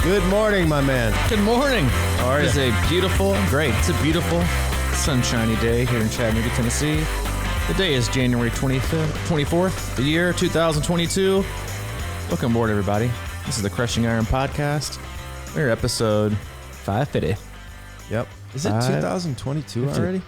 Good morning, my man. Good morning. How are you? It's a beautiful, sunshiny day here in Chattanooga, Tennessee. The day is January 24th, the year 2022. Welcome aboard, everybody. This is the Crushing Iron Podcast. We're episode 550. Yep. Is it 2022 already?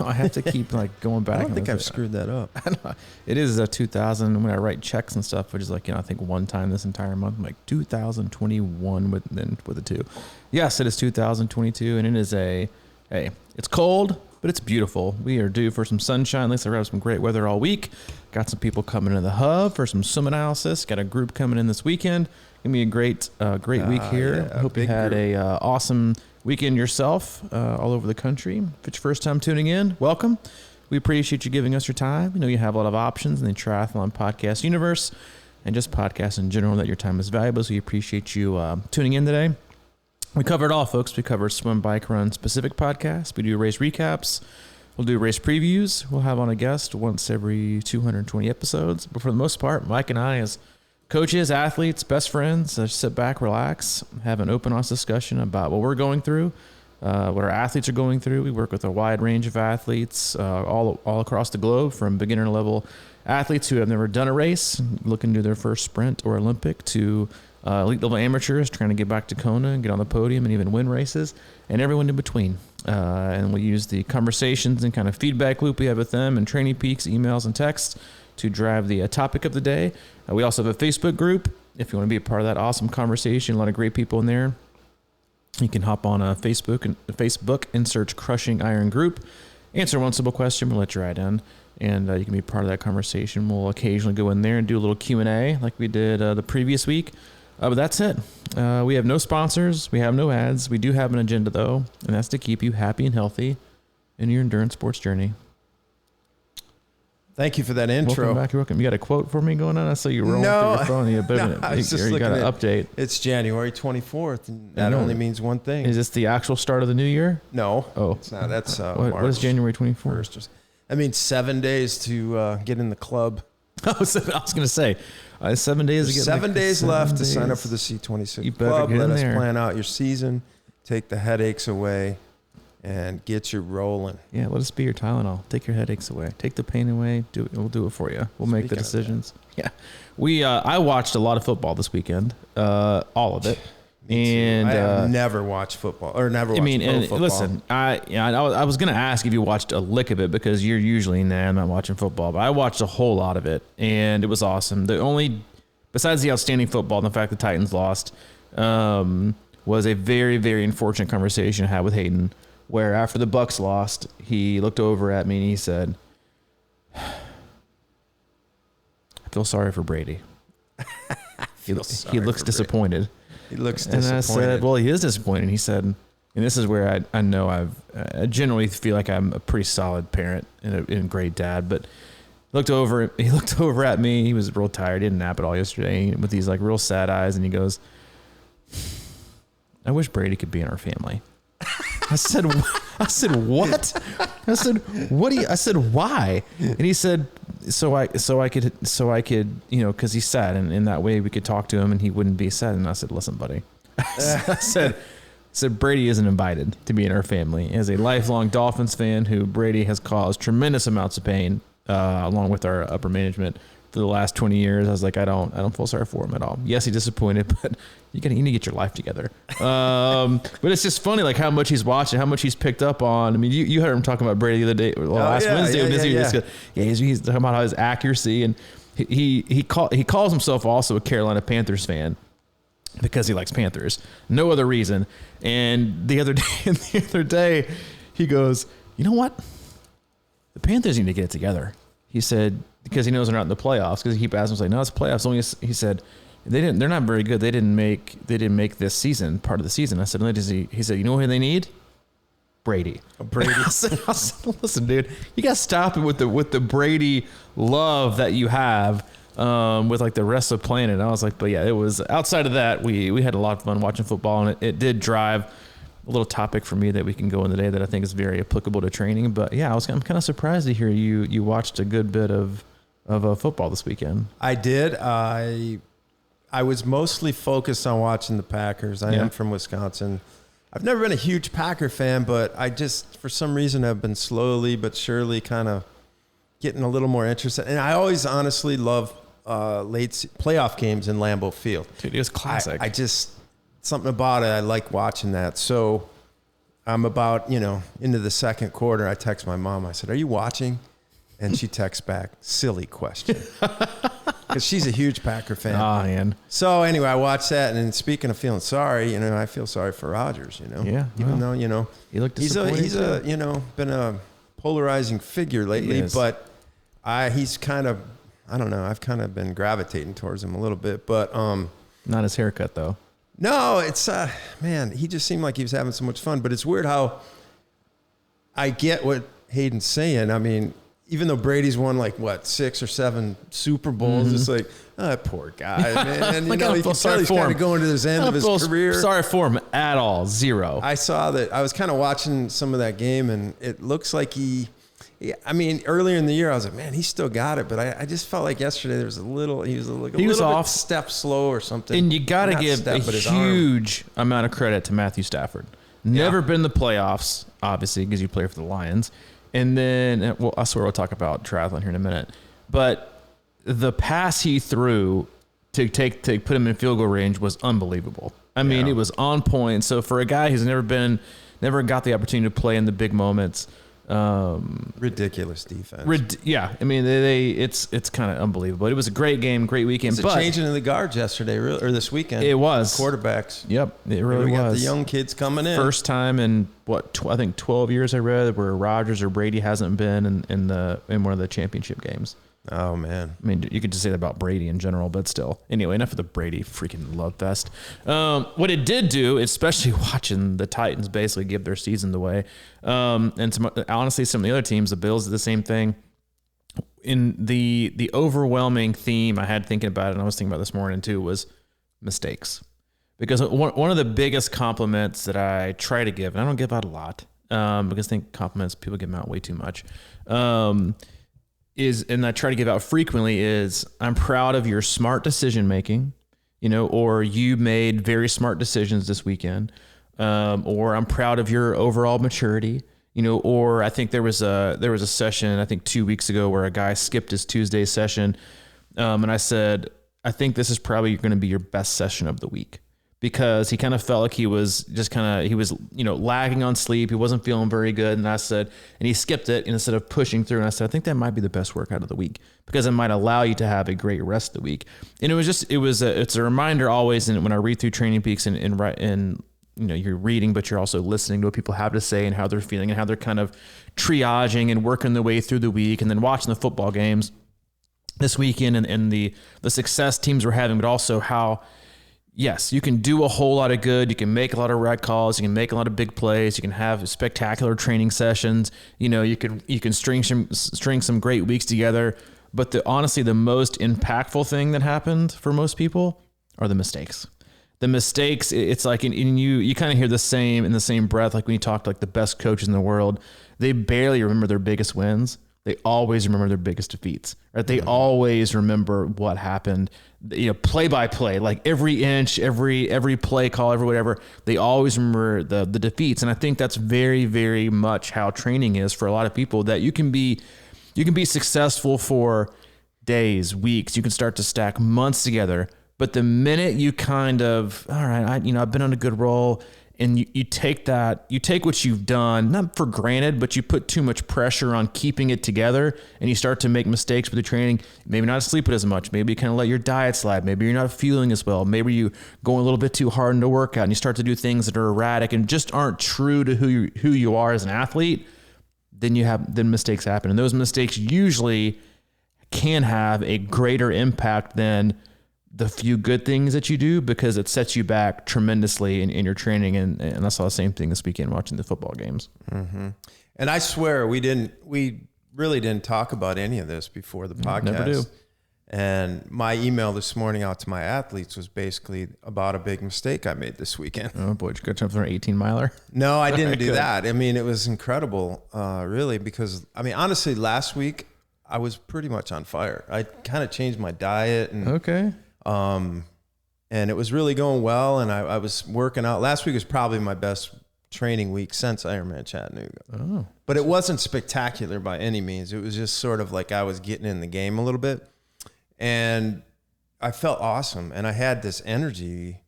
I have to keep like going back. I don't think I've screwed that up. It is 2000 when I write checks and stuff, which is like, I think one time this entire month, I'm like 2021 with a 2. Yes, it is 2022 and it is it's cold, but it's beautiful. We are due for some sunshine. At least I have some great weather all week. Got some people coming into the hub for some swim analysis. Got a group coming in this weekend. Gonna be a great week here. Yeah, hope you had a awesome weekend yourself all over the country. If it's your first time tuning in, welcome. We appreciate you giving us your time. We know you have a lot of options in the triathlon podcast universe and just podcasts in general, that your time is valuable. So we appreciate you tuning in today. We cover it all, folks. We cover swim, bike, run specific podcasts. We do race recaps. We'll do race previews. We'll have on a guest once every 220 episodes. But for the most part, Mike and I, as coaches, athletes, best friends, sit back, relax, have an open, honest discussion about what we're going through, what our athletes are going through. We work with a wide range of athletes all across the globe, from beginner level athletes who have never done a race, looking to do their first sprint or Olympic, to elite level amateurs trying to get back to Kona and get on the podium and even win races, and everyone in between. And we use the conversations and kind of feedback loop we have with them, and training peaks, emails, and texts to drive the topic of the day. We also have a Facebook group. If you want to be a part of that awesome conversation, a lot of great people in there. You can hop on Facebook and search Crushing Iron Group. Answer one simple question. We'll let you right in, and you can be part of that conversation. We'll occasionally go in there and do a little Q&A like we did the previous week. But that's it. We have no sponsors. We have no ads. We do have an agenda, though, and that's to keep you happy and healthy in your endurance sports journey. Thank you for that intro. Welcome back. You're welcome. You got a quote for me going on? I saw you rolling through your phone. You got an update. It's January 24th, and that only means one thing. Is this the actual start of the new year? No. Oh. It's not. That's what is January 24th? I mean, 7 days to get in the club. I was going to say, 7 days to get 7 days left to sign up for the C26 Hub. Let us plan out your season, take the headaches away, and get you rolling. Yeah, let us be your Tylenol. Take your headaches away. Take the pain away. We'll do it for you. We'll make the decisions. Yeah. I watched a lot of football this weekend. All of it. And I have never watched football, or never watched football. Listen, I was going to ask if you watched a lick of it, because you're usually, I'm not watching football, but I watched a whole lot of it, and it was awesome. Besides the outstanding football and the fact the Titans lost, was a very, very unfortunate conversation I had with Hayden, where after the Bucs lost, he looked over at me and he said, I feel sorry for Brady. He looks disappointed. He looks disappointed. And I said, well, he is disappointed. He said, and this is where I know I generally feel like I'm a pretty solid parent and a great dad, but he looked over at me. He was real tired. He didn't nap at all yesterday, with these like real sad eyes. And he goes, I wish Brady could be in our family. I said, what? I said, what do you, I said, why? And he said, so I could, cause he's sad, and in that way we could talk to him and he wouldn't be sad. And I said, listen, buddy, I said, Brady isn't invited to be in our family. As a lifelong Dolphins fan, who Brady has caused tremendous amounts of pain, along with our upper management for the last 20 years, I was like, I don't feel sorry for him at all. Yes, he's disappointed, but you need to get your life together. But it's just funny, like how much he's watching, how much he's picked up on. I mean, you heard him talking about Brady the other day, last Wednesday. He's talking about how his accuracy, and he calls himself also a Carolina Panthers fan because he likes Panthers. No other reason. And the other day, he goes, you know what? The Panthers need to get it together. He said, because he knows they're not in the playoffs, because he keep asking, like, no, it's playoffs. Only, he said, they're not very good. They didn't make this season part of the season. I said, he said, you know who they need? Brady. I said, listen, dude, you got to stop it with the Brady love that you have, with like the rest of the planet. And I was like, but yeah, it was outside of that. We had a lot of fun watching football, and it did drive a little topic for me that we can go in today that I think is very applicable to training. But yeah, I'm kind of surprised to hear you watched a good bit of football this weekend. I did. I I was mostly focused on watching the Packers. I am from Wisconsin. I've never been a huge Packer fan, but I just, for some reason, I've been slowly but surely kind of getting a little more interested. And I always honestly love late playoff games in Lambeau Field. Dude, it was classic. I just, something about it, I like watching that. So I'm about, into the second quarter. I text my mom. I said, "Are you watching?" And she texts back, "Silly question." Because she's a huge Packer fan. Oh, man. So anyway, I watched that. And then speaking of feeling sorry, I feel sorry for Rodgers, Yeah. Even though, he looked disappointed. He's been a polarizing figure lately, but he's kind of, I don't know, I've kind of been gravitating towards him a little bit, but not his haircut though. No, it's man, he just seemed like he was having so much fun, but it's weird how I get what Hayden's saying. I mean, even though Brady's won 6 or 7 Super Bowls, it's like, oh, that poor guy, man. You can tell he's kind of going to the end of his career. Sorry for him at all. 0. I saw that. I was kind of watching some of that game, and it looks like earlier in the year, I was like, man, he still got it. But I just felt like yesterday there was he was a off step slow or something. And you got to give a huge amount of credit to Matthew Stafford. Never been in the playoffs, obviously, because you play for the Lions. And then, I swear we'll talk about triathlon here in a minute. But the pass he threw to put him in field goal range was unbelievable. I mean, it was on point. So for a guy who's never got the opportunity to play in the big moments, ridiculous defense. I mean, it's kind of unbelievable. It was a great game, great weekend. It was changing in the guards yesterday, or this weekend. It was quarterbacks. Yep, it really was. We got the young kids coming in. First time in I think 12 years I read where Rodgers or Brady hasn't been in one of the championship games. Oh man, I mean, you could just say that about Brady in general, but still. Anyway, enough of the Brady freaking love fest. What it did do, especially watching the Titans basically give their season away, and honestly, some of the other teams, the Bills did the same thing. In the overwhelming theme I had thinking about it, and I was thinking about this morning too, was mistakes. Because one of the biggest compliments that I try to give, and I don't give out a lot, because I think compliments, people give them out way too much, and I try to give out frequently, is I'm proud of your smart decision making, or you made very smart decisions this weekend, or I'm proud of your overall maturity, or I think there was a session, I think 2 weeks ago, where a guy skipped his Tuesday session, and I said, I think this is probably going to be your best session of the week. Because he kind of felt like he was lagging on sleep. He wasn't feeling very good. And I said, and he skipped it instead of pushing through. And I said, I think that might be the best workout of the week because it might allow you to have a great rest of the week. And it's a reminder always. And when I read through Training Peaks and you're reading, but you're also listening to what people have to say and how they're feeling and how they're kind of triaging and working their way through the week and then watching the football games this weekend and the success teams were having, but also how, yes, you can do a whole lot of good. You can make a lot of right calls. You can make a lot of big plays. You can have spectacular training sessions. You can string some great weeks together. But honestly, the most impactful thing that happened for most people are the mistakes. The mistakes, it's like, and you kind of hear the same in the same breath, like when you talk to like the best coaches in the world, they barely remember their biggest wins. They always remember their biggest defeats, right? They always remember what happened, play by play, like every inch, every play call, every whatever. They always remember the defeats. And I think that's very, very much how training is for a lot of people, that you can be successful for days, weeks. You can start to stack months together. But the minute you kind of, all right, I've been on a good roll, and you take what you've done, not for granted, but you put too much pressure on keeping it together, and you start to make mistakes with the training, maybe not sleeping as much, maybe you kind of let your diet slide, maybe you're not feeling as well, maybe you go a little bit too hard into workout, and you start to do things that are erratic and just aren't true to who you are as an athlete, then mistakes happen. And those mistakes usually can have a greater impact than the few good things that you do, because it sets you back tremendously in your training. And I saw the same thing this weekend watching the football games. Mm-hmm. And I swear we really didn't talk about any of this before the podcast. Never do. And my email this morning out to my athletes was basically about a big mistake I made this weekend. Oh boy, did you go jump for an 18-miler? No, I didn't do that. I mean, it was incredible, really, because honestly, last week I was pretty much on fire. I kind of changed my diet and and it was really going well. And I was working out. Last week was probably my best training week since Ironman Chattanooga. Oh. But it wasn't spectacular by any means. It was just sort of like I was getting in the game a little bit. And I felt awesome. And I had this energy.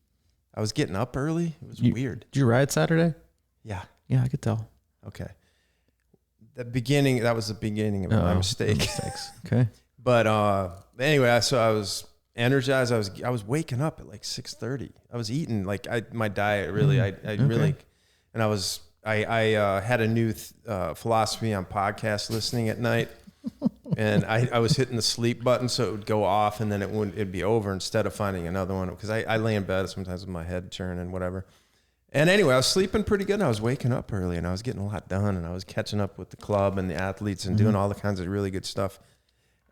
I was getting up early. It was weird. Did you ride Saturday? Yeah. Yeah, I could tell. Okay. That was the beginning of my mistake. Mistakes. Okay. But anyway, so I was energized. I was waking up at like 6:30. I was eating like my diet really. Really, and I had a new philosophy on podcast listening at night, and I was hitting the sleep button so it would go off and then it'd be over instead of finding another one, because I lay in bed sometimes with my head churning, whatever. And anyway, I was sleeping pretty good, and I was waking up early, and I was getting a lot done, and I was catching up with the club and the athletes and doing all the kinds of really good stuff.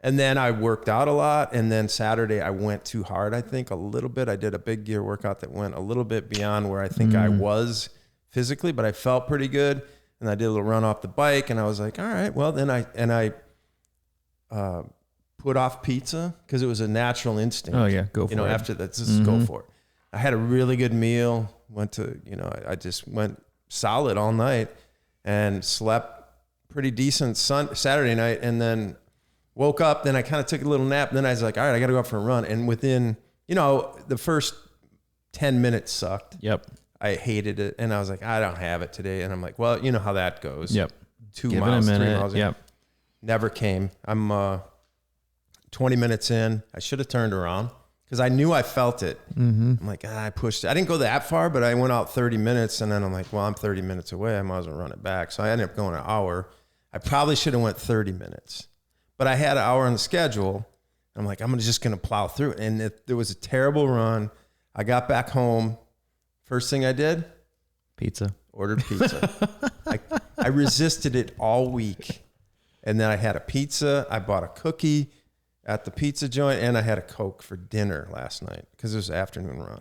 And then I worked out a lot, and then Saturday I went too hard, I think, a little bit. I did a big gear workout that went a little bit beyond where I think I was physically, but I felt pretty good. And I did a little run off the bike, and I was like, all right, well, then I put off pizza because it was a natural instinct. Oh, yeah, go for it. After that, just go for it. I had a really good meal. I just went solid all night and slept pretty decent Saturday night, and then woke up. Then I kind of took a little nap. Then I was like, all right, I got to go out for a run. And within, the first 10 minutes sucked. Yep. I hated it. And I was like, I don't have it today. And I'm like, well, you know how that goes. Yep. 2 miles, 3 miles. Yep. Never came. I'm 20 minutes in. I should have turned around, because I knew I felt it. I'm like, I pushed it. I didn't go that far, but I went out 30 minutes, and then I'm like, well, I'm 30 minutes away. I might as well run it back. So I ended up going an hour. I probably should have went 30 minutes, but I had an hour on the schedule. I'm like, I'm just going to plow through it. And there was a terrible run. I got back home. First thing I did? Pizza. Ordered pizza. I resisted it all week. And then I had a pizza. I bought a cookie at the pizza joint, and I had a Coke for dinner last night because it was an afternoon run.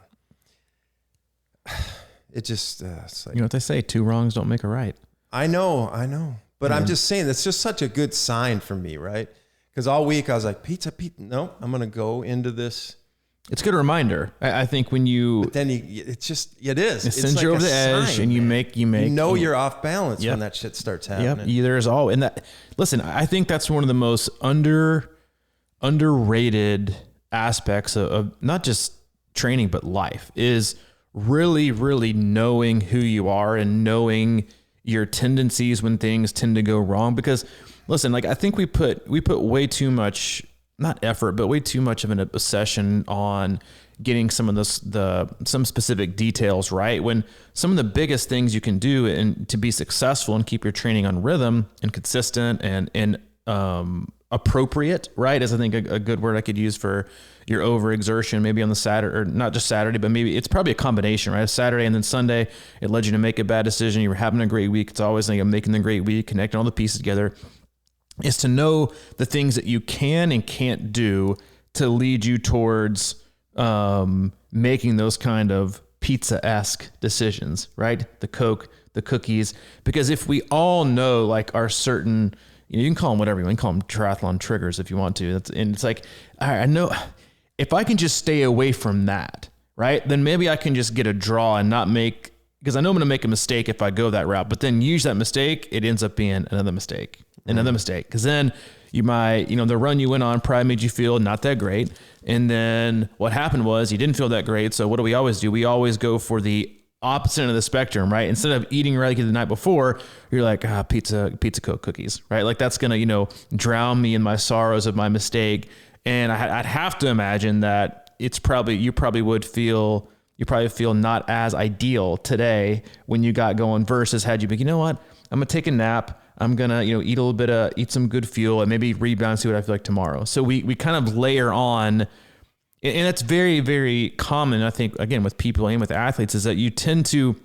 It just, it's like, you know what they say, 2 wrongs don't make a right. I know. But I'm just saying, that's just such a good sign for me, right? Because all week I was like, pizza. No, I'm going to go into this. It's a good reminder. I think when you... But then it is. It sends you over the edge, and you make... you're off balance when that shit starts happening. Yep, there's all... And that, listen, I think that's one of the most underrated aspects of not just training, but life, is really, really knowing who you are and knowing your tendencies when things tend to go wrong. Because listen, like, I think we put way too much, not effort, but way too much of an obsession on getting some of some specific details right, when some of the biggest things you can do and to be successful and keep your training on rhythm and consistent and appropriate, right, is I think a good word I could use for your overexertion, maybe on the Saturday, or not just Saturday, but maybe it's probably a combination, right? Saturday and then Sunday, it led you to make a bad decision. You were having a great week. It's always like, I'm making the great week, connecting all the pieces together, is to know the things that you can and can't do to lead you towards making those kind of pizza-esque decisions, right? The Coke, the cookies, because if we all know like our certain, you can call them whatever you want. You can call them triathlon triggers if you want to. And it's like, all right, I know if I can just stay away from that, right? Then maybe I can just get a draw and not make, because I know I'm going to make a mistake if I go that route, but then use that mistake, it ends up being another mistake. Because then you might, the run you went on probably made you feel not that great. And then what happened was you didn't feel that great. So what do? We always go for the opposite end of the spectrum, right? Instead of eating regularly the night before, you're like, pizza, Coke, cookies, right? Like that's going to, drown me in my sorrows of my mistake. And I'd have to imagine that you probably feel not as ideal today when you got going versus had you been, you know what? I'm going to take a nap. I'm going to, eat some good fuel and maybe rebound, see what I feel like tomorrow. So we kind of layer on, and that's very, very common, I think, again, with people and with athletes, is that you tend to,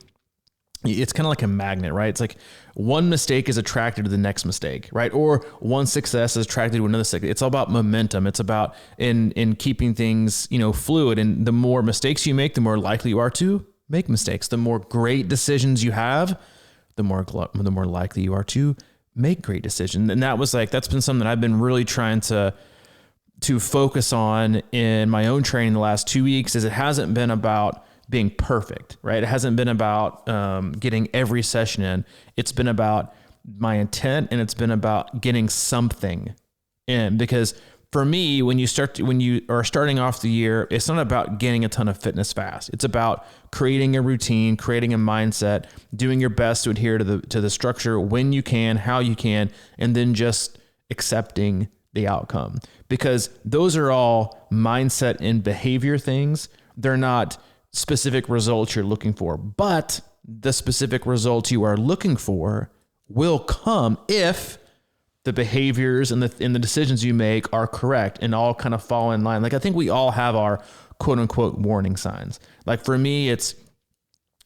it's kind of like a magnet, right? It's like one mistake is attracted to the next mistake, right? Or one success is attracted to another success. It's all about momentum. It's about in keeping things, fluid. And the more mistakes you make, the more likely you are to make mistakes. The more great decisions you have, the more likely you are to make great decisions. And that's been something that I've been really trying to to focus on in my own training the last 2 weeks is it hasn't been about being perfect, right? It hasn't been about getting every session in. It's been about my intent, and it's been about getting something in. Because for me, when you are starting off the year, it's not about getting a ton of fitness fast. It's about creating a routine, creating a mindset, doing your best to adhere to the structure when you can, how you can, and then just accepting the outcome. Because those are all mindset and behavior things. They're not specific results you're looking for, but the specific results you are looking for will come if the behaviors and the decisions you make are correct and all kind of fall in line. Like, I think we all have our quote unquote warning signs. Like for me, it's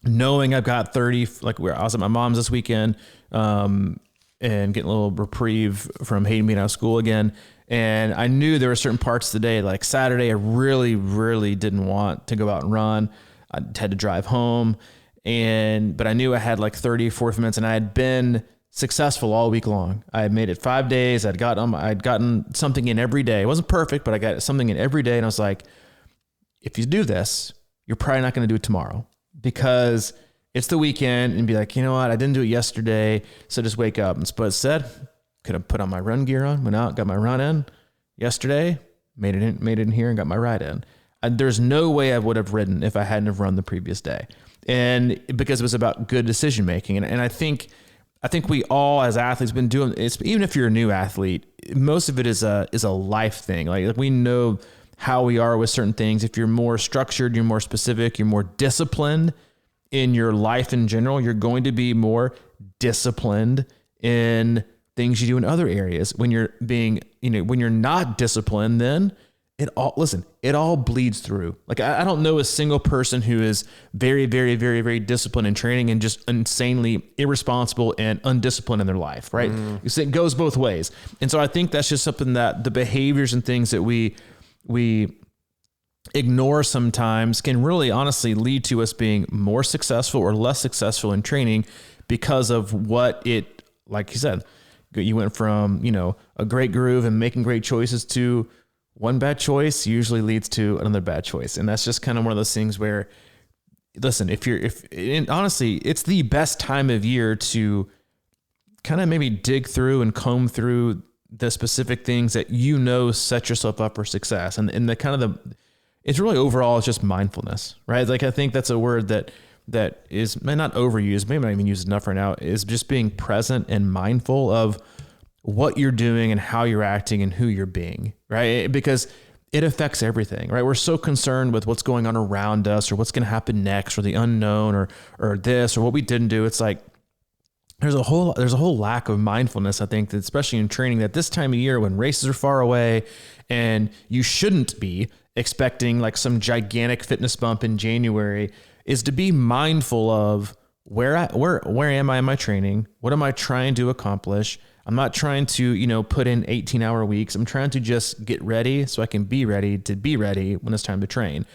knowing I've got 30, like I was at my mom's this weekend, and getting a little reprieve from hating being out of school again. And I knew there were certain parts of the day, like Saturday, I really, really didn't want to go out and run. I had to drive home, but I knew I had like 30, 40 minutes, and I had been successful all week long. I had made it 5 days. I'd gotten something in every day. It wasn't perfect, but I got something in every day. And I was like, if you do this, you're probably not going to do it tomorrow, because it's the weekend, and be like, you know what? I didn't do it yesterday. So just wake up. But instead, could have put on my run gear on, went out, got my run in yesterday, made it in here and got my ride in. There's no way I would have ridden if I hadn't have run the previous day. And because it was about good decision making. And I think we all as athletes been doing it. Even if you're a new athlete, most of it is a life thing. Like we know how we are with certain things. If you're more structured, you're more specific, you're more disciplined in your life in general, you're going to be more disciplined in things you do in other areas. When you're when you're not disciplined, then it all bleeds through. Like I don't know a single person who is very, very, very, very disciplined in training and just insanely irresponsible and undisciplined in their life, right? It goes both ways. And so I think that's just something that the behaviors and things that we ignore sometimes can really honestly lead to us being more successful or less successful in training because of what it, like you said, you went from, a great groove and making great choices to one bad choice usually leads to another bad choice. And that's just kind of one of those things where, listen, honestly, it's the best time of year to kind of maybe dig through and comb through the specific things that set yourself up for success. And it's really overall, it's just mindfulness, right? Like, I think that's a word that is not overused, maybe not even used enough right now, is just being present and mindful of what you're doing and how you're acting and who you're being, right? Because it affects everything, right? We're so concerned with what's going on around us or what's going to happen next or the unknown or this or what we didn't do. It's like, there's a whole lack of mindfulness, I think, that especially in training, that this time of year when races are far away and you shouldn't be expecting like some gigantic fitness bump in January, is to be mindful of where am I in my training? What am I trying to accomplish? I'm not trying to, put in 18-hour weeks. I'm trying to just get ready so I can be ready when it's time to train.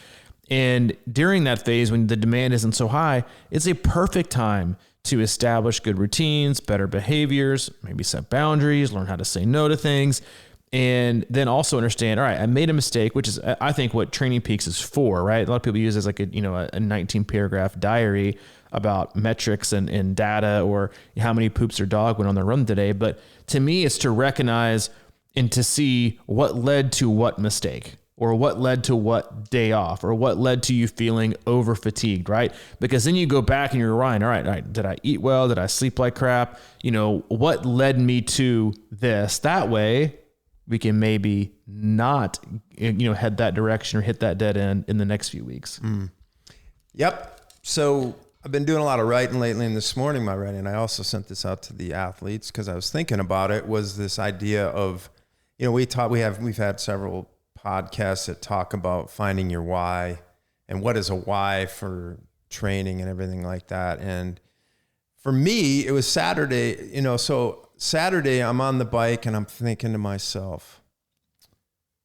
And during that phase, when the demand isn't so high, it's a perfect time to establish good routines, better behaviors, maybe set boundaries, learn how to say no to things, and then also understand, all right, I made a mistake, which is, I think, what Training Peaks is for, right? A lot of people use it as like a 19-paragraph diary about metrics and data or how many poops their dog went on their run today. But to me, it's to recognize and to see what led to what mistake, or what led to what day off, or what led to you feeling over fatigued, right? Because then you go back and you're right. All right. Did I eat well? Did I sleep like crap? What led me to this? That way we can maybe not, head that direction or hit that dead end in the next few weeks. Yep. So I've been doing a lot of writing lately, and this morning my writing, I also sent this out to the athletes because I was thinking about it, was this idea of, we've had several podcasts that talk about finding your why and what is a why for training and everything like that. And for me, it was Saturday, so Saturday I'm on the bike and I'm thinking to myself,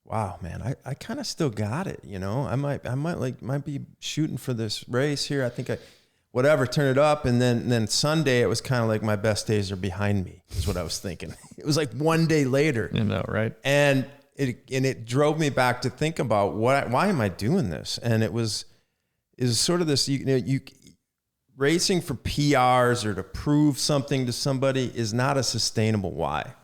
wow, man, I kind of still got it. I might be shooting for this race here. I think turn it up. And then Sunday, it was kind of like my best days are behind me, is what I was thinking. It was like one day later. Right. And it drove me back to think about why am I doing this? And is sort of this, racing for PRs or to prove something to somebody is not a sustainable why.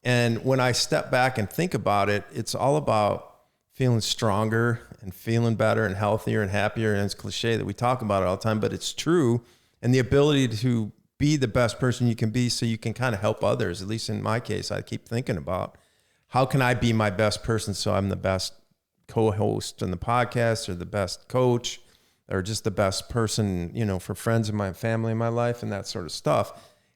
And when I step back and think about it, it's all about feeling stronger and feeling better and healthier and happier. And it's cliche that we talk about it all the time, but it's true. And the ability to be the best person you can be so you can kind of help others. At least in my case, I keep thinking about how can I be my best person so I'm the best co-host on the podcast or the best coach or just the best person, for friends in my family in my life and that sort of stuff.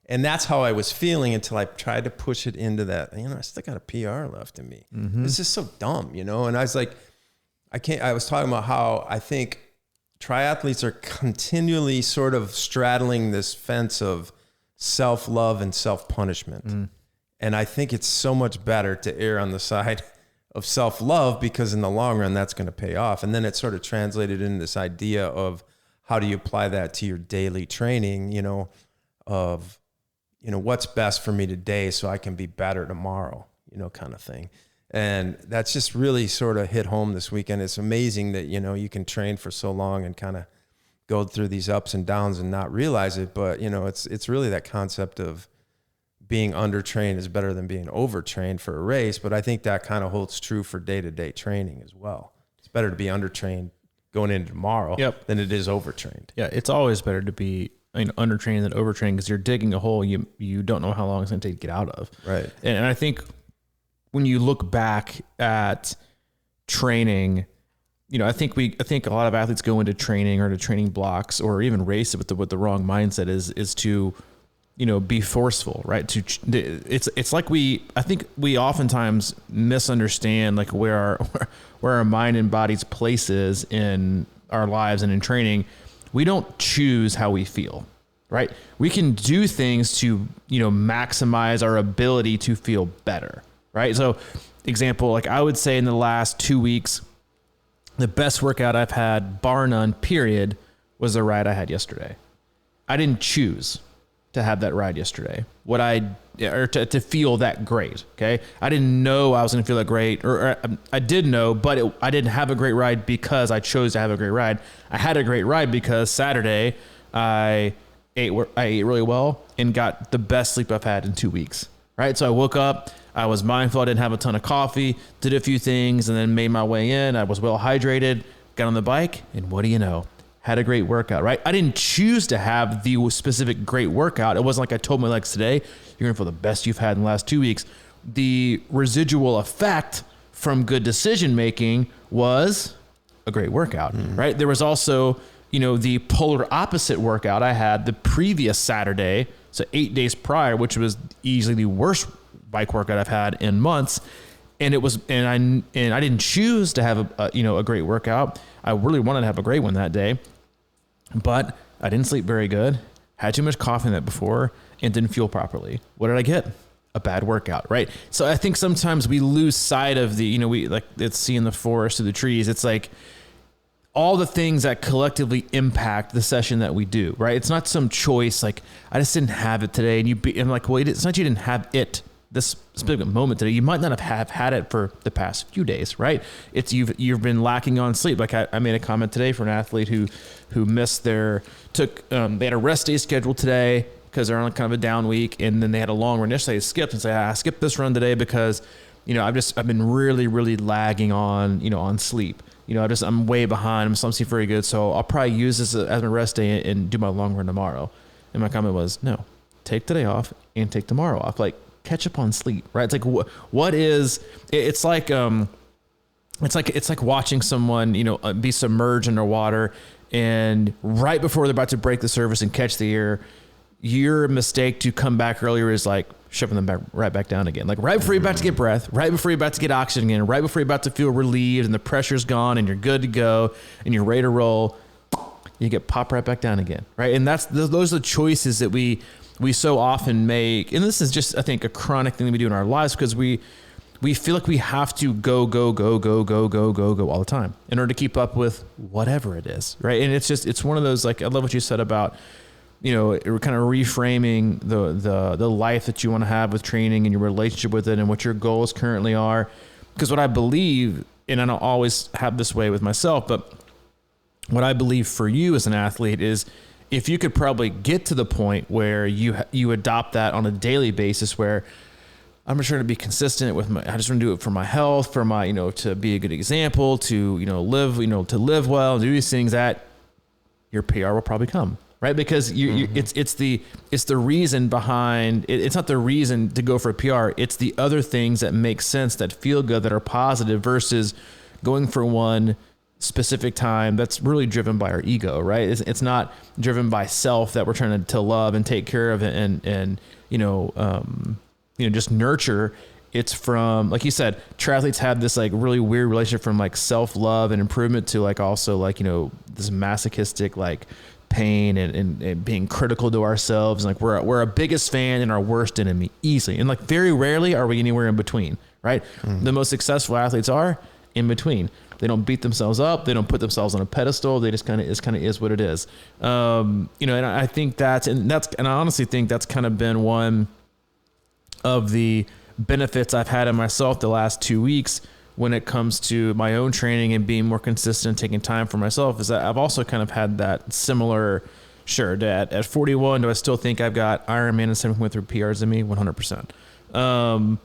And that's how I was feeling until I tried to push it into that, I still got a PR left in me. Mm-hmm. It's just so dumb, And I was like, I was talking about how I think triathletes are continually sort of straddling this fence of self-love and self-punishment. Mm. And I think it's so much better to err on the side of self-love because in the long run, that's going to pay off. And then it sort of translated into this idea of how do you apply that to your daily training, of, what's best for me today so I can be better tomorrow, kind of thing. And that's just really sort of hit home this weekend. It's amazing that, you can train for so long and kind of go through these ups and downs and not realize it. But, it's really that concept of being undertrained is better than being overtrained for a race. But I think that kind of holds true for day-to-day training as well. It's better to be undertrained going into tomorrow than it is overtrained. Yeah, it's always better to be undertrained than overtrained because you're digging a hole you don't know how long it's going to take to get out of. Right. And I think when you look back at training, I think a lot of athletes go into training or to training blocks or even race with the wrong mindset is to, be forceful, right? It's like I think we oftentimes misunderstand like where our mind and body's place is in our lives and in training. We don't choose how we feel, right? We can do things to, maximize our ability to feel better, right? So example, like I would say in the last 2 weeks, the best workout I've had, bar none, period, was the ride I had yesterday. I didn't choose to have that ride yesterday. To feel that great. Okay. I didn't know I was going to feel that great, or I did know, but I didn't have a great ride because I chose to have a great ride. I had a great ride because Saturday I ate really well and got the best sleep I've had in 2 weeks. Right. So I woke up, I was mindful. I didn't have a ton of coffee, did a few things and then made my way in. I was well hydrated, got on the bike, and what do you know? Had a great workout, right? I didn't choose to have the specific great workout. It wasn't like I told my legs today, you're going to feel the best you've had in the last 2 weeks. The residual effect from good decision-making was a great workout, right? There was also, the polar opposite workout I had the previous Saturday. So 8 days prior, which was easily the worst bike workout I've had in months. And I didn't choose to have a great workout. I really wanted to have a great one that day, but I didn't sleep very good, had too much coffee the night before, and didn't feel properly. What did I get? A bad workout, right? So I think sometimes we lose sight of it's seeing the forest through the trees. It's like all the things that collectively impact the session that we do, right? It's not some choice like I just didn't have it today, and I'm like, well, it's not you didn't have it this specific moment today. You might not have had it for the past few days, right? It's you've been lacking on sleep. Like I made a comment today for an athlete who missed they had a rest day scheduled today because they're on kind of a down week, and then they had a long run yesterday. They skipped and said, I skipped this run today because I've been really, really lagging on sleep. I'm way behind. I'm sleeping very good, so I'll probably use this as my rest day and do my long run tomorrow. And my comment was, no, take today off and take tomorrow off. Like, catch up on sleep, right? It's like it's like watching someone, be submerged underwater, and right before they're about to break the surface and catch the air, your mistake to come back earlier is like shoving them right back down again. Like right before you're about to get breath, right before you're about to get oxygen again, right before you're about to feel relieved and the pressure's gone and you're good to go and you're ready to roll, you get popped right back down again, right? And those are the choices that we so often make. And this is just, I think, a chronic thing that we do in our lives because we feel like we have to go all the time in order to keep up with whatever it is, right? And it's one of those, like, I love what you said about, kind of reframing the life that you want to have with training and your relationship with it and what your goals currently are. because what I believe, and I don't always have this way with myself, but what I believe for you as an athlete is if you could probably get to the point where you adopt that on a daily basis, where I'm just trying to be consistent with I just want to do it for my health, for my, to be a good example, to, to live well, do these things, that your PR will probably come, right? Because it's the reason behind it. It's not the reason to go for a PR. It's the other things that make sense, that feel good, that are positive, versus going for one specific time that's really driven by our ego, right? It's not driven by self, that we're trying to love and take care of it and just nurture. It's from, like you said, triathletes have this like really weird relationship from like self-love and improvement to like also like, this masochistic like pain and being critical to ourselves. Like we're our biggest fan and our worst enemy easily. And like very rarely are we anywhere in between, right? The most successful athletes are in between. They don't beat themselves up. They don't put themselves on a pedestal. They just kind of is what it is. And I think and I honestly think that's kind of been one of the benefits I've had in myself the last 2 weeks when it comes to my own training and being more consistent, taking time for myself, is that I've also kind of had that similar, sure, at 41, do I still think I've got Ironman and 7.3 PRs in me? 100%.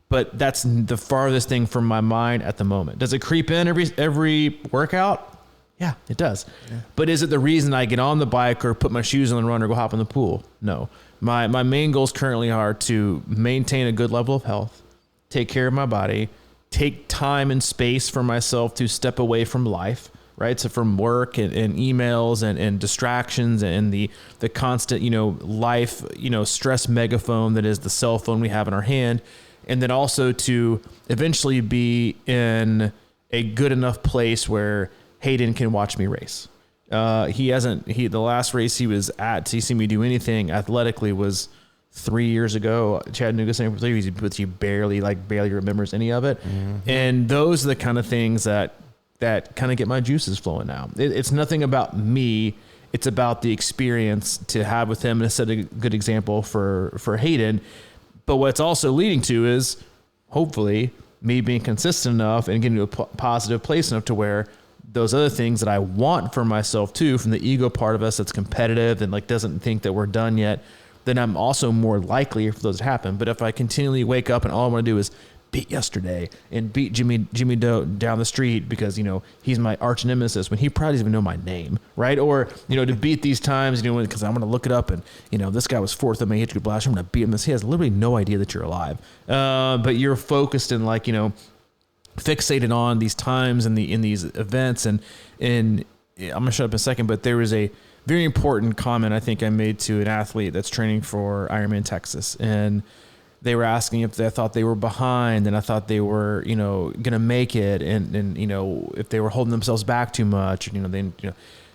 But that's the farthest thing from my mind at the moment. Does it creep in every workout? Yeah, it does. Yeah. But is it the reason I get on the bike or put my shoes on and run or go hop in the pool? No. My main goals currently are to maintain a good level of health, take care of my body, take time and space for myself to step away from life, right? So from work and emails and distractions and the constant, life, stress megaphone that is the cell phone we have in our hand. And then also to eventually be in a good enough place where Hayden can watch me race. The last race he was at to see me do anything athletically was 3 years ago, Chattanooga, St. Louis, but he barely remembers any of it. Mm-hmm. And those are the kind of things that kind of get my juices flowing now. It's nothing about me. It's about the experience to have with him and set a good example for Hayden. But what it's also leading to is hopefully me being consistent enough and getting to a positive place enough to where those other things that I want for myself too, from the ego part of us that's competitive and like doesn't think that we're done yet, then I'm also more likely for those to happen. But if I continually wake up and all I want to do is beat yesterday and beat Jimmy Doe down the street because, he's my arch nemesis when he probably doesn't even know my name, right? Or, to beat these times, because I'm going to look it up and, this guy was fourth on my age group last year. I'm going to beat him. He has literally no idea that you're alive. But you're focused and fixated on these times and in these events. And I'm going to shut up in a second, but there was a very important comment I think I made to an athlete that's training for Ironman Texas. And they were asking if they thought they were behind and I thought they were, going to make it. And, if they were holding themselves back too much, and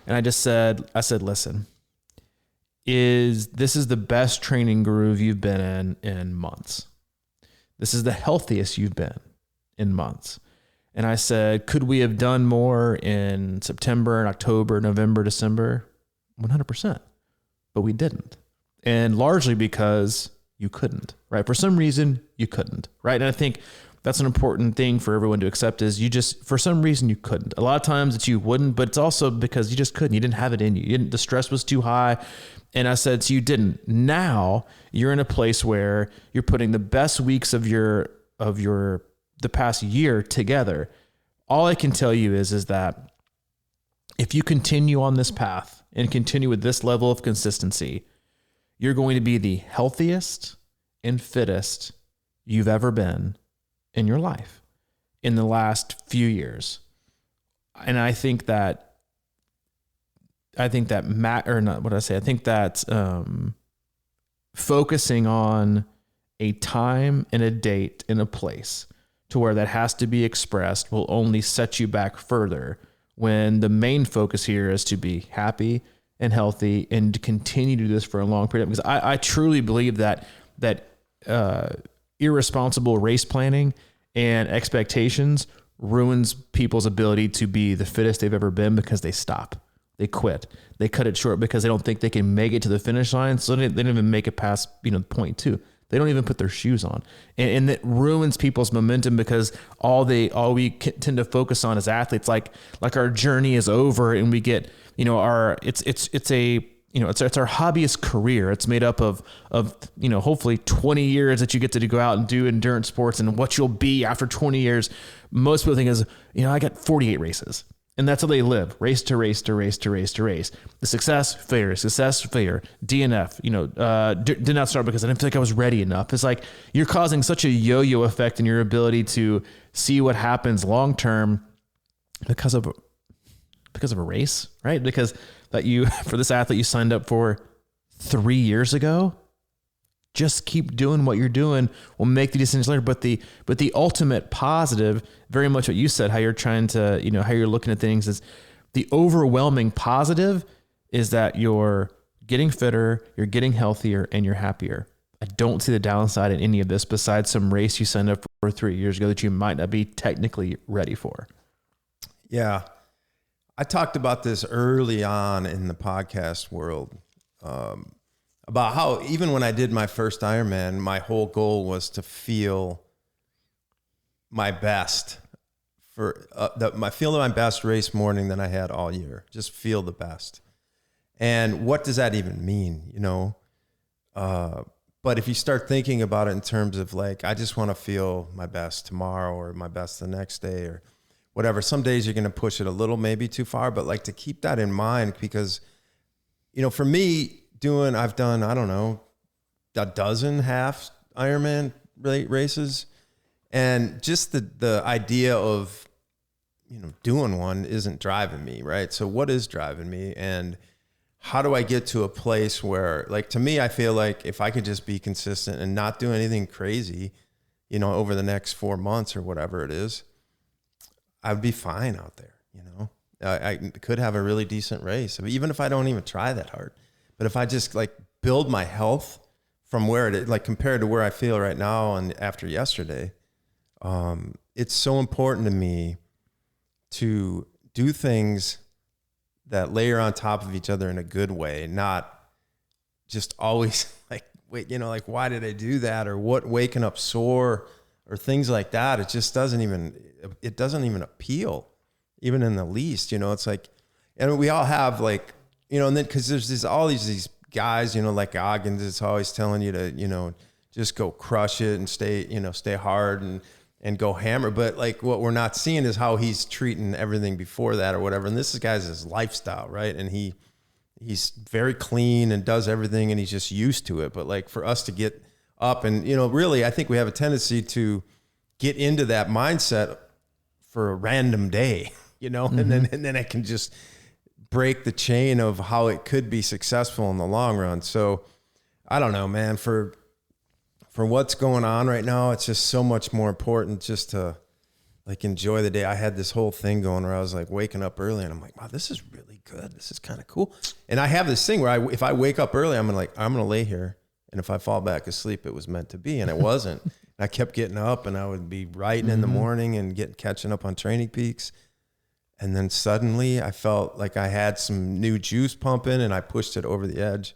I said, listen, this is the best training groove you've been in months. This is the healthiest you've been in months. And I said, could we have done more in September and October, November, December? 100%, but we didn't. And largely because you couldn't, right? For some reason you couldn't, right? And I think that's an important thing for everyone to accept is for some reason you couldn't. A lot of times it's you wouldn't, but it's also because you just couldn't. You didn't have it in you. The stress was too high. And I said, so you didn't. Now you're in a place where you're putting the best weeks of the past year together. All I can tell you is that if you continue on this path and continue with this level of consistency, you're going to be the healthiest and fittest you've ever been in your life in the last few years. And I think that focusing on a time and a date and a place to where that has to be expressed will only set you back further, when the main focus here is to be happy and healthy and to continue to do this for a long period of time. Because I truly believe that irresponsible race planning and expectations ruins people's ability to be the fittest they've ever been, because they stop. They quit. They cut it short because they don't think they can make it to the finish line. So they don't even make it past, point 2. They don't even put their shoes on. And that ruins people's momentum because all we tend to focus on as athletes, like our journey is over and we get, it's our hobbyist career. It's made up of hopefully 20 years that you get to go out and do endurance sports, and what you'll be after 20 years. Most people think is, I got 48 races. And that's how they live. Race to race to race to race to race. The success, failure, DNF, did not start because I didn't feel like I was ready enough. It's like you're causing such a yo-yo effect in your ability to see what happens long-term because of a race, right? Because for this athlete you signed up for 3 years ago, just keep doing what you're doing. We'll make the decisions later. But the ultimate positive, very much what you said, how you're trying to, how you're looking at things, is the overwhelming positive is that you're getting fitter, you're getting healthier, and you're happier. I don't see the downside in any of this besides some race you signed up for 3 years ago that you might not be technically ready for. Yeah. I talked about this early on in the podcast world, about how even when I did my first Ironman, my whole goal was to feel my best feel my best race morning than I had all year. Just feel the best. And what does that even mean? But if you start thinking about it in terms of like, I just want to feel my best tomorrow or my best the next day or whatever. Some days you're going to push it a little, maybe too far, but like to keep that in mind because, for me, I've done, I don't know, a dozen half Ironman races. And just the idea of, doing one isn't driving me, right? So what is driving me? And how do I get to a place where, like, to me, I feel like if I could just be consistent and not do anything crazy, over the next 4 months or whatever it is, I'd be fine out there, I could have a really decent race, even if I don't even try that hard. But if I just like build my health from where it is, like compared to where I feel right now and after yesterday, it's so important to me to do things that layer on top of each other in a good way, not just always like, wait, why did I do that? Or what, waking up sore or things like that. It just doesn't even appeal even in the least, it's like, and we all have like, and then because there's all these guys, like Goggins, it's always telling you to, just go crush it and stay hard and go hammer. But like what we're not seeing is how he's treating everything before that or whatever. And this guy's his lifestyle, right? And he's very clean and does everything and he's just used to it. But like for us to get up and, really, I think we have a tendency to get into that mindset for a random day, mm-hmm. and then I can just break the chain of how it could be successful in the long run. So I don't know, man, for what's going on right now, it's just so much more important just to like enjoy the day. I had this whole thing going where I was like waking up early and I'm like, wow, this is really good. This is kind of cool. And I have this thing where if I wake up early, I'm going to lay here. And if I fall back asleep, it was meant to be. And it wasn't. I kept getting up and I would be writing in the morning and catching up on Training Peaks. And then suddenly I felt like I had some new juice pumping and I pushed it over the edge.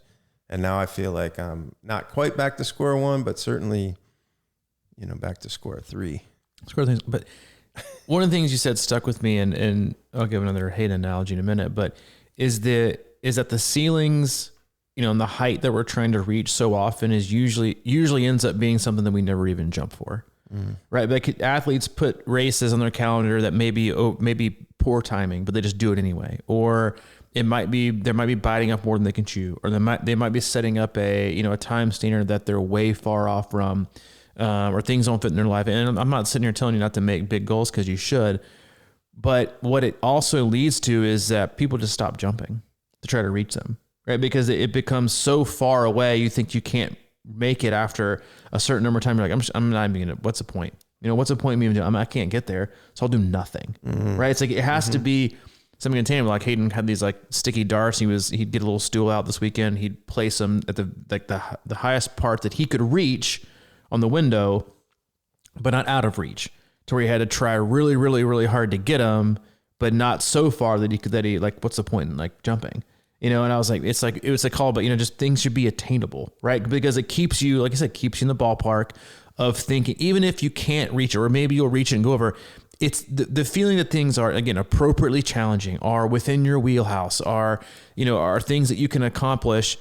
And now I feel like I'm not quite back to square one, but certainly, back to square three. But one of the things you said stuck with me, and I'll give another hate analogy in a minute, but is that the ceilings, and the height that we're trying to reach so often is usually ends up being something that we never even jump for. Right. Like athletes put races on their calendar that may be poor timing, but they just do it anyway. Or there might be biting up more than they can chew, or they might be setting up a time standard that they're way far off from, or things don't fit in their life. And I'm not sitting here telling you not to make big goals because you should, but what it also leads to is that people just stop jumping to try to reach them, right? Because it becomes so far away. You think you can't make it after a certain number of time. You're like, I'm not even gonna, what's the point? What's the point of me even doing? I can't get there, so I'll do nothing. Right? It's like, it has to be something attainable. Like Hayden had these like sticky darts. He'd get a little stool out this weekend. He'd place them at the highest part that he could reach on the window, but not out of reach, to where he had to try really, really, really hard to get them, but not so far that he like, what's the point in like jumping? And I was like, it was a call, but just things should be attainable, right? Because it keeps you, like I said, keeps you in the ballpark of thinking, even if you can't reach it, or maybe you'll reach it and go over, it's the feeling that things are, again, appropriately challenging, are within your wheelhouse, are things that you can accomplish.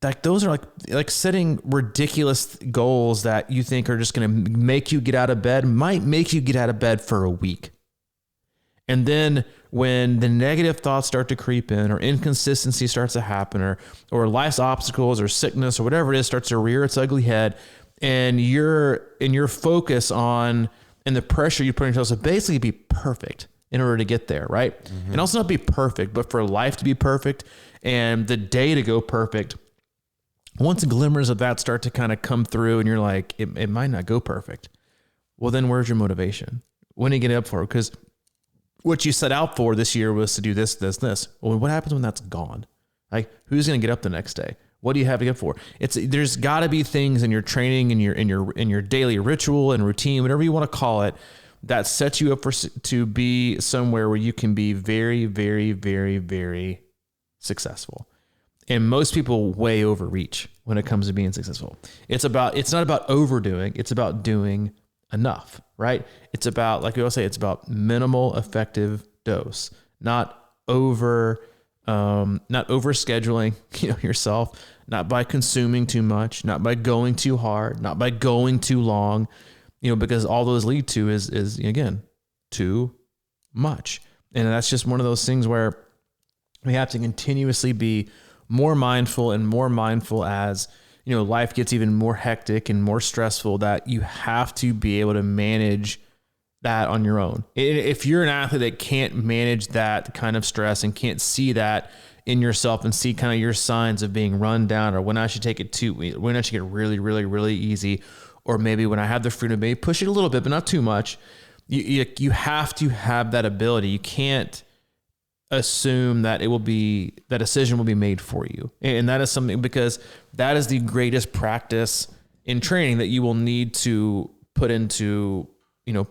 Like those are like setting ridiculous goals that you think are just going to make you get out of bed, might make you get out of bed for a week. And then when the negative thoughts start to creep in, or inconsistency starts to happen, or life's obstacles or sickness or whatever it is starts to rear its ugly head, and your focus on, and the pressure you put on yourself to basically be perfect in order to get there, right? Mm-hmm. And also not be perfect, but for life to be perfect and the day to go perfect. Once glimmers of that start to kind of come through and you're like, it might not go perfect. Well, then where's your motivation? When are you getting up for it? Because what you set out for this year was to do this, this, this. Well, what happens when that's gone? Like, who's going to get up the next day? What do you have to get for? There's got to be things in your training and in your daily ritual and routine, whatever you want to call it, that sets you up to be somewhere where you can be very, very, very, very successful. And most people way overreach when it comes to being successful. It's not about overdoing. It's about doing enough, right? It's about, like we always say, it's about minimal effective dose, not over scheduling, yourself, not by consuming too much, not by going too hard, not by going too long, because all those lead to is again, too much. And that's just one of those things where we have to continuously be more mindful as, life gets even more hectic and more stressful, that you have to be able to manage that on your own. If you're an athlete that can't manage that kind of stress and can't see that in yourself and see kind of your signs of being run down, or when I should take it when I should get really, really, really easy, or maybe when I have the freedom, maybe push it a little bit, but not too much. You have to have that ability. You can't assume that that decision will be made for you. And that is something, because that is the greatest practice in training that you will need to put into,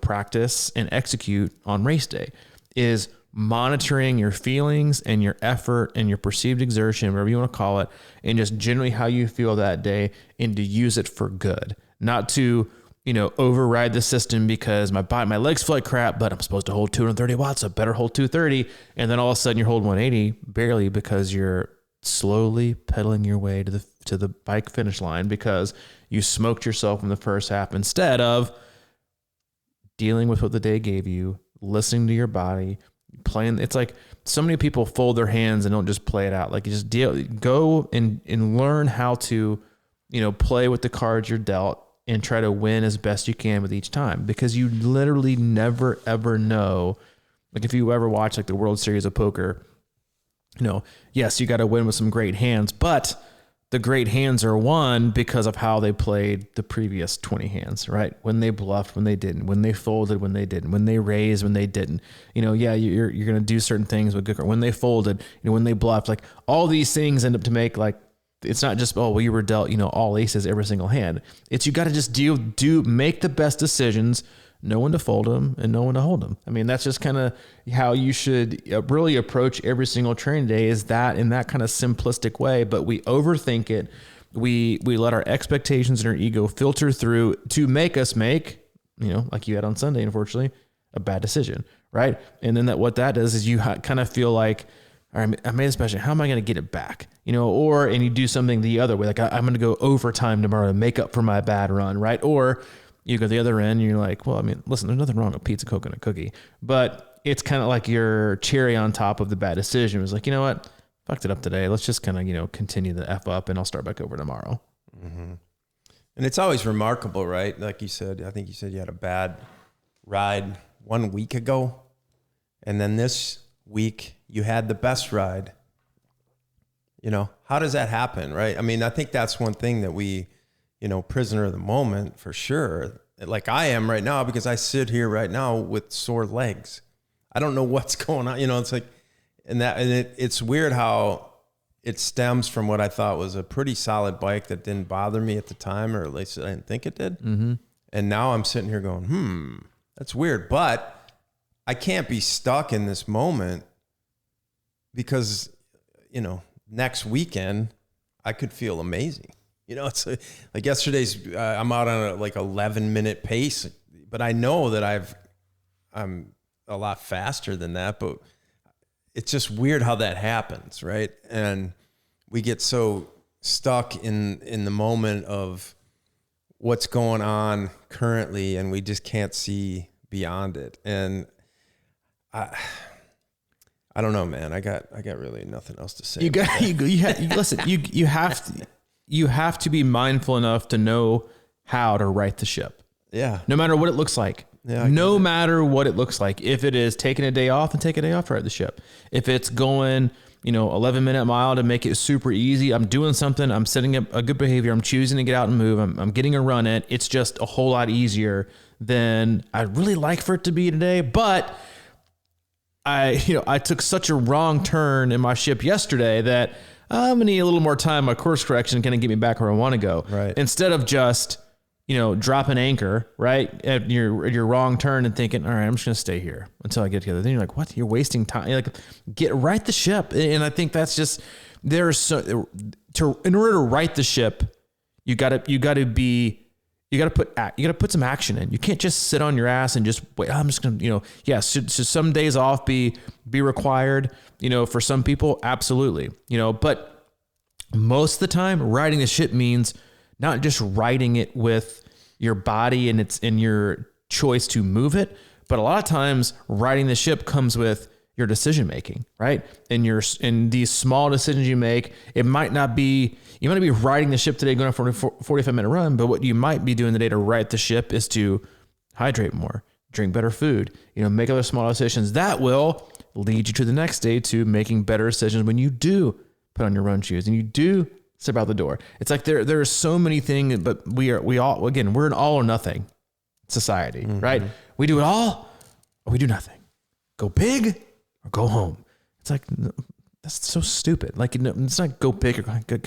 practice and execute on race day, is monitoring your feelings and your effort and your perceived exertion, whatever you want to call it, and just generally how you feel that day, and to use it for good, not to, override the system because my legs feel like crap, but I'm supposed to hold 230 watts. I better hold 230. And then all of a sudden you're holding 180 barely, because you're slowly pedaling your way to the bike finish line because you smoked yourself in the first half, instead of dealing with what the day gave you, listening to your body, playing. It's like so many people fold their hands and don't just play it out. Like, you just go and learn how to, play with the cards you're dealt, and try to win as best you can with each time, because you literally never, ever know. Like, if you ever watch like the World Series of Poker, yes, you got to win with some great hands, but the great hands are won because of how they played the previous 20 hands, right? When they bluffed, when they didn't, when they folded, when they didn't, when they raised, when they didn't, you're going to do certain things with good, when they folded, when they bluffed, like all these things end up to make, like, it's not just, you were dealt, all aces every single hand. It's, you got to just make the best decisions, know when to fold them and know when to hold them. I mean, that's just kind of how you should really approach every single training day, is that in that kind of simplistic way, but we overthink it. We let our expectations and our ego filter through to make us make, like you had on Sunday, unfortunately, a bad decision. Right. And then what that does is you kind of feel like, all right, I made a special. How am I going to get it back? And you do something the other way. Like, I'm going to go overtime tomorrow to make up for my bad run. Right. Or you go the other end and you're like, well, I mean, listen, there's nothing wrong with pizza, Coke, and a cookie, but it's kind of like your cherry on top of the bad decision. It was like, you know what? Fucked it up today. Let's just kind of, continue the F up, and I'll start back over tomorrow. Mm-hmm. And it's always remarkable, right? Like you said, I think you said you had a bad ride 1 week ago, and then this week you had the best ride. How does that happen, right? I mean, I think that's one thing that we, prisoner of the moment for sure. Like I am right now, because I sit here right now with sore legs. I don't know what's going on. It's like, it's weird how it stems from what I thought was a pretty solid bike that didn't bother me at the time, or at least I didn't think it did. Mm-hmm. And now I'm sitting here going, that's weird. But I can't be stuck in this moment, because, next weekend I could feel amazing. You know, it's like yesterday's, I'm out on a like 11-minute pace, but I know that I'm a lot faster than that, but it's just weird how that happens. Right. And we get so stuck in the moment of what's going on currently, and we just can't see beyond it. And I don't know, man. I got really nothing else to say. Listen, you have to be mindful enough to know how to right the ship. Yeah. No matter what it looks like. Yeah. No matter what it looks like. If it is taking a day off, then take a day off to right the ship. If it's going, 11-minute mile to make it super easy, I'm doing something, I'm setting up a good behavior, I'm choosing to get out and move, I'm getting a run in, it's just a whole lot easier than I'd really like for it to be today. But I took such a wrong turn in my ship yesterday that I'm going to need a little more time. My course correction can get me back where I want to go. Right. Instead of just, drop an anchor, right, at your wrong turn and thinking, all right, I'm just going to stay here until I get together. Then you're like, what? You're wasting time. You're like, right the ship. And I think that's just, in order to right the ship, you got to put some action in. You can't just sit on your ass and just wait. I'm just going to, should some days off be required, for some people? Absolutely. But most of the time riding the ship means not just riding it with your body and it's in your choice to move it, but a lot of times riding the ship comes with your decision making, right? And these small decisions you make, you might be riding the ship today going for a 45-minute run, but what you might be doing today to right the ship is to hydrate more, drink better food, make other small decisions that will lead you to the next day to making better decisions when you do put on your run shoes and you do step out the door. It's like there are so many things, but we're an all or nothing society, right? We do it all or we do nothing. Go big or go home. It's like, that's so stupid. Like, it's not go big or go,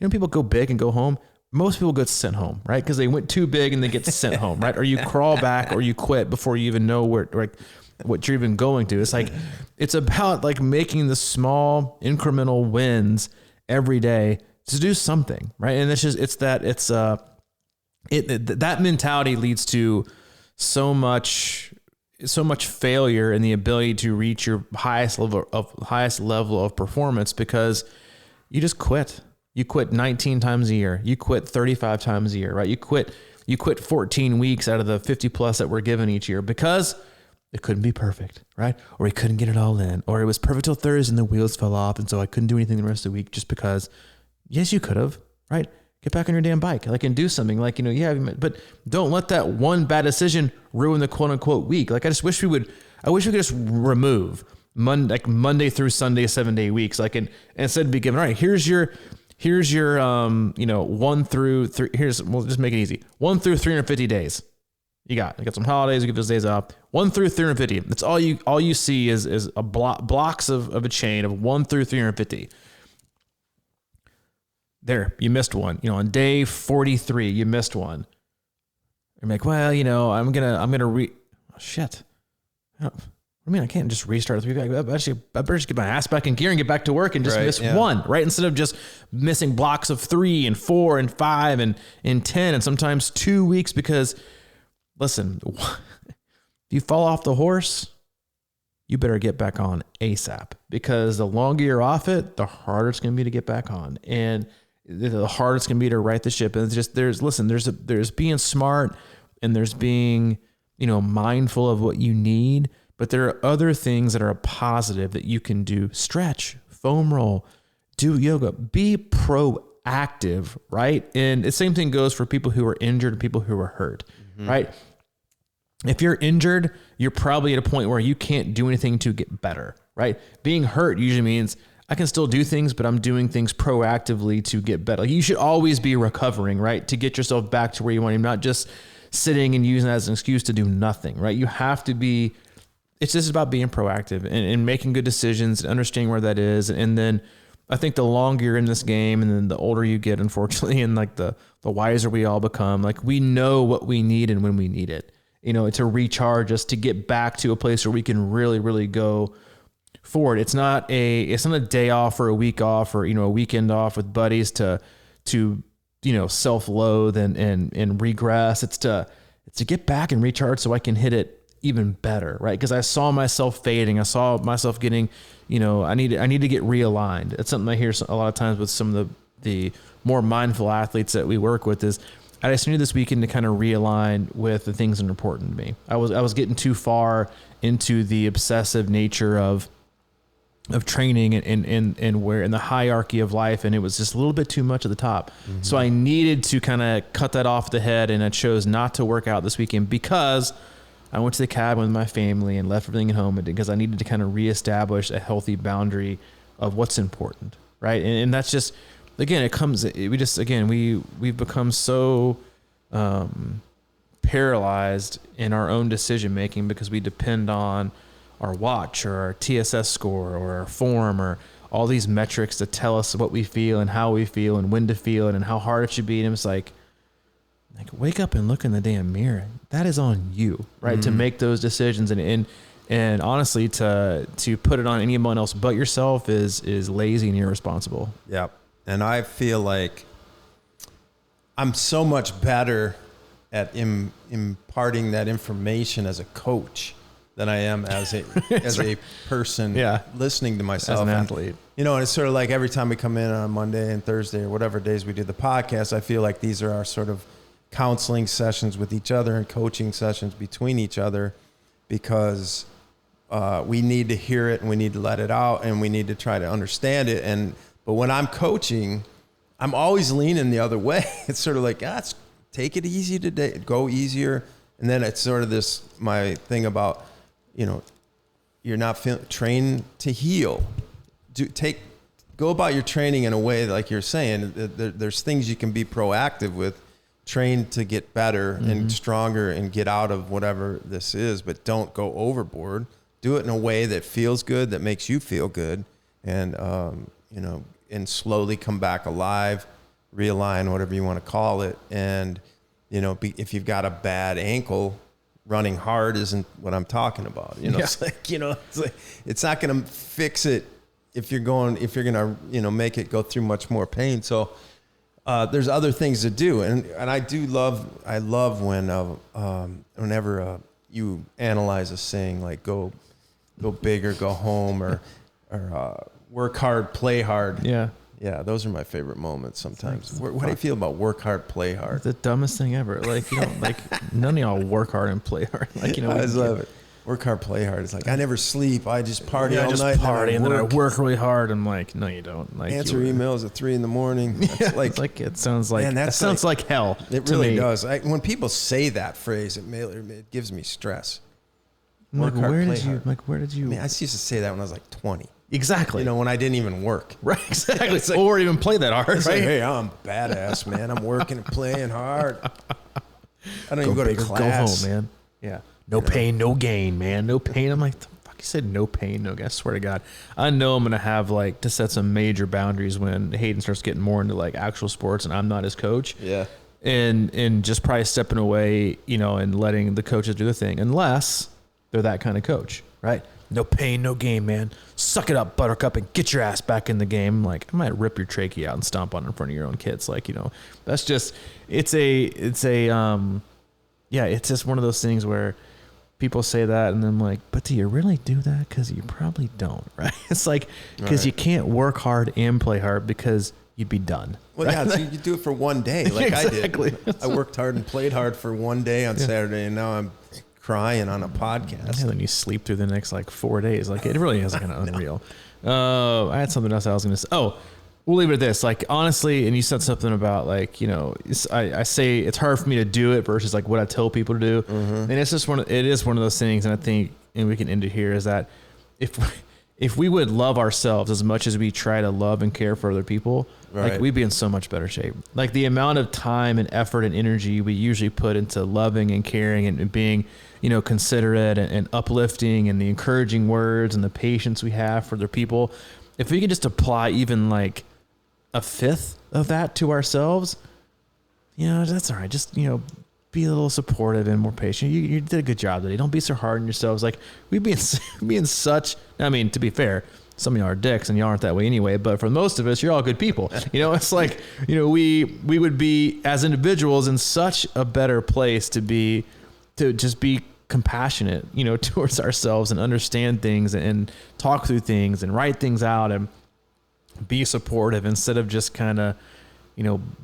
people go big and go home. Most people get sent home, right? Because they went too big and they get sent home, right? Or you crawl back or you quit before you even know what you're even going to. It's like, it's about like making the small incremental wins every day to do something, right? And that mentality leads to so much failure in the ability to reach your highest level of performance because you just quit. You quit 19 times a year. You quit 35 times a year, right? You quit 14 weeks out of the 50 plus that we're given each year because it couldn't be perfect, right? Or we couldn't get it all in, or it was perfect till Thursday and the wheels fell off. And so I couldn't do anything the rest of the week just because. Yes, you could have, right? Get back on your damn bike, and do something but don't let that one bad decision ruin the quote unquote week. Like, I wish we could just remove Monday through Sunday, 7-day weeks. And instead be given, all right, here's your 1 through 3, we'll just make it easy. 1 through 350 days. You got some holidays, you get those days off. 1 through 350. That's all you see is a blocks of a chain of 1 through 350. There, you missed one. On day 43, you missed one. You're like, well, I'm gonna shit. I mean, I can't just restart the week. I better just get my ass back in gear and get back to work and just miss one, right? Instead of just missing blocks of 3 and 4 and 5 and 10 and sometimes 2 weeks. Because listen, if you fall off the horse, you better get back on ASAP, because the longer you're off it, the harder it's going to be to get back on. And the harder it's going to be to right the ship. And it's just, there's being smart and there's being, mindful of what you need, but there are other things that are a positive that you can do. Stretch, foam roll, do yoga, be proactive, right? And the same thing goes for people who are injured and people who are hurt, right? If you're injured, you're probably at a point where you can't do anything to get better, right? Being hurt usually means I can still do things, but I'm doing things proactively to get better. You should always be recovering, right? To get yourself back to where you want to be, not just sitting and using that as an excuse to do nothing, right? You have to be, it's just about being proactive and making good decisions and understanding where that is. And then I think the longer you're in this game and then the older you get, unfortunately, and like the wiser we all become, like we know what we need and when we need it, to recharge us, to get back to a place where we can really, really go forward. It's not a day off or a week off or, a weekend off with buddies to self-loathe and regress. It's to get back and recharge so I can hit it even better, right? Because I saw myself fading. I saw myself getting, I need to get realigned. It's something I hear a lot of times with some of the more mindful athletes that we work with is I just needed this weekend to kind of realign with the things that are important to me. I was getting too far into the obsessive nature of training and where in the hierarchy of life, and it was just a little bit too much at the top. Mm-hmm. So I needed to kind of cut that off the head, and I chose not to work out this weekend because I went to the cabin with my family and left everything at home because I needed to kind of reestablish a healthy boundary of what's important, right? And that's just, again, we've become so paralyzed in our own decision making because we depend on our watch or our TSS score or our form or all these metrics to tell us what we feel and how we feel and when to feel it and how hard it should be. And it's like wake up and look in the damn mirror. That is on you, right? Mm-hmm. To make those decisions and honestly to put it on anyone else but yourself is lazy and irresponsible. Yep. And I feel like I'm so much better at imparting that information as a coach than I am as a a person listening to myself. As an athlete. And it's sort of like every time we come in on Monday and Thursday or whatever days we do the podcast, I feel like these are our sort of counseling sessions with each other and coaching sessions between each other because we need to hear it and we need to let it out and we need to try to understand it. But when I'm coaching, I'm always leaning the other way. It's sort of like, take it easy today, go easier. And then it's sort of my thing about, you're not trained to heal. Go about your training in a way like you're saying. There's things you can be proactive with, trained to get better and stronger and get out of whatever this is, but don't go overboard. Do it in a way that feels good, that makes you feel good, and and slowly come back alive, realign, whatever you want to call it. And if you've got a bad ankle, running hard isn't what I'm talking about. It's like, it's not going to fix it if you're going to, make it go through much more pain. So there's other things to do. And I love when, whenever you analyze a saying like go big or go home or work hard, play hard. Yeah. Yeah, those are my favorite moments sometimes. What do you feel about work hard, play hard? It's the dumbest thing ever. Like, none of y'all work hard and play hard. I just love it. Work hard, play hard. It's like, I never sleep. I just party all night. And then I work really hard. I'm like, no, you don't. Like, answer emails at 3 a.m. It sounds like hell. It really does. When people say that phrase, it gives me stress. Work hard, play hard. Where did you? I mean, I used to say that when I was like 20. Exactly. When I didn't even work. Right, exactly. Or even play that hard, right? Like, hey, I'm badass, man. I'm working and playing hard. I don't even go to class. Go home, man. Yeah. No pain, no gain, man. No pain. I'm like, the fuck, you said no pain, no gain. I swear to God. I know I'm going to have to set some major boundaries when Hayden starts getting more into actual sports and I'm not his coach. Yeah. And just probably stepping away, and letting the coaches do the thing, unless they're that kind of coach, right? No pain, no gain, man. Suck it up, Buttercup, and get your ass back in the game. I might rip your trachea out and stomp on it in front of your own kids. That's just, it's just one of those things where people say that and then I'm like, but do you really do that? Because you probably don't, right? It's because you can't work hard and play hard because you'd be done. Well, right? So you do it for one day exactly. I did. I worked hard and played hard for one day on Saturday, and now I'm crying on a podcast. And then you sleep through the next 4 days. It really is kind of unreal. I had something else I was going to say. Oh, we'll leave it at this. Honestly, and you said something about I say it's hard for me to do it versus what I tell people to do. Mm-hmm. And it's just it is one of those things. And I think, and we can end it here, is that if we would love ourselves as much as we try to love and care for other people, right, we'd be in so much better shape. The amount of time and effort and energy we usually put into loving and caring and being, considerate and uplifting and the encouraging words and the patience we have for other people. If we could just apply even a fifth of that to ourselves, that's all right. Just, be a little supportive and more patient. You did a good job today. Don't be so hard on yourselves. Like we being such, I mean, to be fair, some of y'all are dicks and y'all aren't that way anyway, but for most of us, you're all good people. It's like, we would be as individuals in such a better place to just be compassionate, towards ourselves and understand things and talk through things and write things out and be supportive instead of just kind of,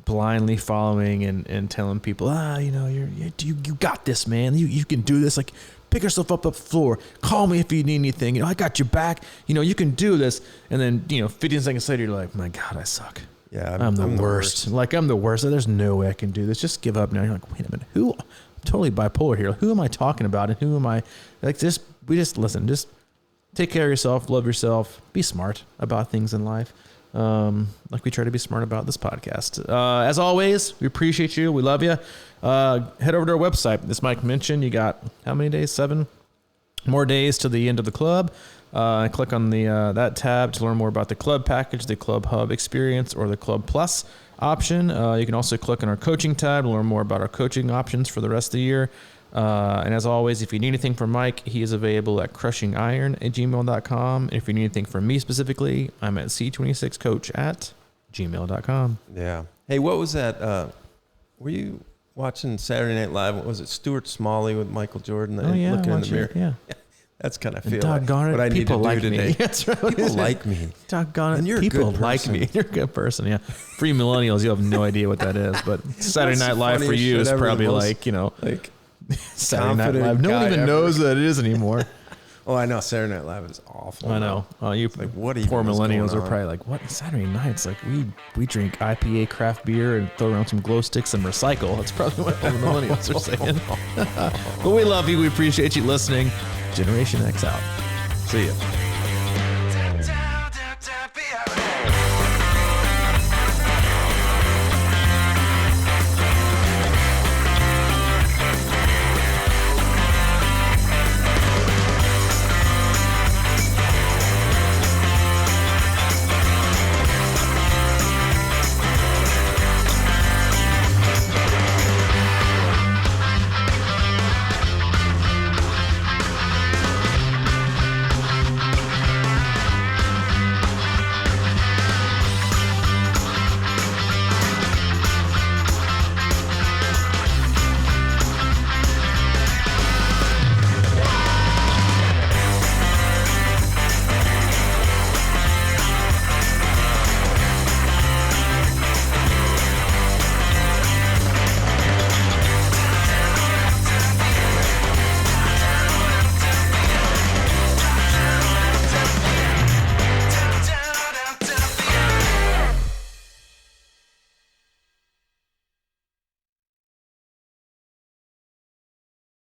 blindly following and telling people, you got this, man. You can do this. Like, pick yourself up the floor. Call me if you need anything. I got your back. You can do this. And then, 15 seconds later, you're like, my God, I suck. Yeah, I'm the worst. Like, I'm the worst. There's no way I can do this. Just give up now. You're like, wait a minute. I'm totally bipolar here. Who am I talking about? And who am I? Like, listen. Just take care of yourself. Love yourself. Be smart about things in life. Like we try to be smart about this podcast. As always, we appreciate you. We love you. Head over to our website. As Mike mentioned, you got how many days? 7 more days to the end of the club. Click on that tab to learn more about the club package, the Club Hub experience, or the Club Plus option. You can also click on our coaching tab to learn more about our coaching options for the rest of the year. And as always, if you need anything from Mike, he is available at crushingiron@gmail.com. If you need anything from me specifically, I'm at C26coach@gmail.com. Yeah. Hey, what was that? Were you watching Saturday Night Live? What was it? Stuart Smalley with Michael Jordan? Looking in the mirror. Yeah. That's kind of feel doggone what I need to do like today. Me. That's right. People like me. Doggone it. And you're people a good like person. me. You're a good person. Yeah. Free millennials, you have no idea what that is. But Saturday Night Live for you is probably like Saturday Night Live. No one even knows what it is anymore. Oh, I know. Saturday Night Live is awful. I know. You what poor millennials are probably like, what? Saturday nights? Like we drink IPA craft beer and throw around some glow sticks and recycle. That's probably what all the millennials are saying. But we love you. We appreciate you listening. Generation X out. See ya.